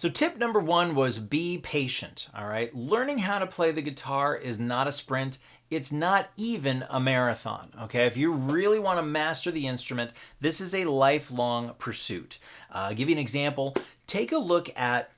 So tip number one was be patient. All right. Learning how to play the guitar is not a sprint. It's not even a marathon. Okay. If you really want to master the instrument, this is a lifelong pursuit. I'll give you an example. Take a look at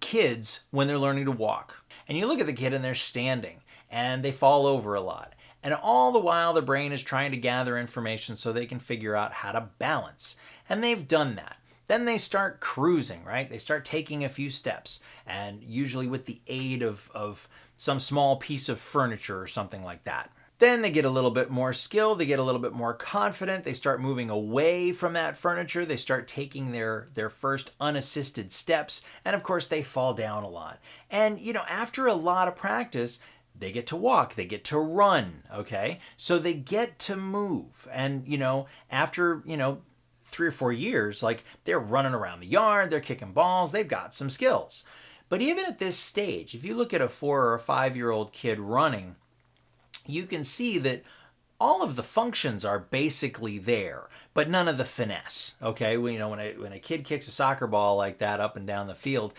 kids when they're learning to walk. And you look at the kid and they're standing and they fall over a lot. And all the while, the brain is trying to gather information so they can figure out how to balance. And they've done that. Then they start cruising, right? They start taking a few steps, and usually with the aid of some small piece of furniture or something like that. Then they get a little bit more skill, they get a little bit more confident, they start moving away from that furniture, they start taking their first unassisted steps, and of course they fall down a lot. And after a lot of practice, they get to walk, they get to run, okay? So they get to move. And after 3 or 4 years, like they're running around the yard, they're kicking balls, they've got some skills. But even at this stage, if you look at a 4 or 5 year old kid running, you can see that all of the functions are basically there, but none of the finesse. Okay, when a kid kicks a soccer ball like that up and down the field,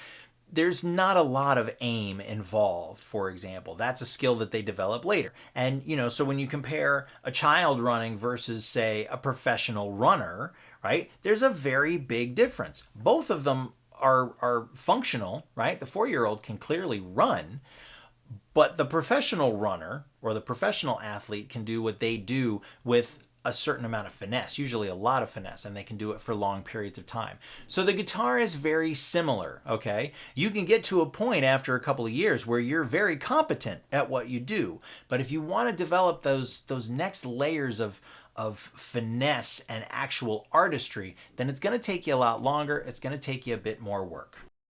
there's not a lot of aim involved, for example. That's a skill that they develop later. And, so when you compare a child running versus, say, a professional runner, right, there's a very big difference. Both of them are functional, right? The 4 year old can clearly run, but the professional runner or the professional athlete can do what they do with a certain amount of finesse, usually a lot of finesse, and they can do it for long periods of time. So the guitar is very similar, okay? You can get to a point after a couple of years where you're very competent at what you do. But if you want to develop those next layers of finesse and actual artistry, then it's going to take you a lot longer. It's going to take you a bit more work.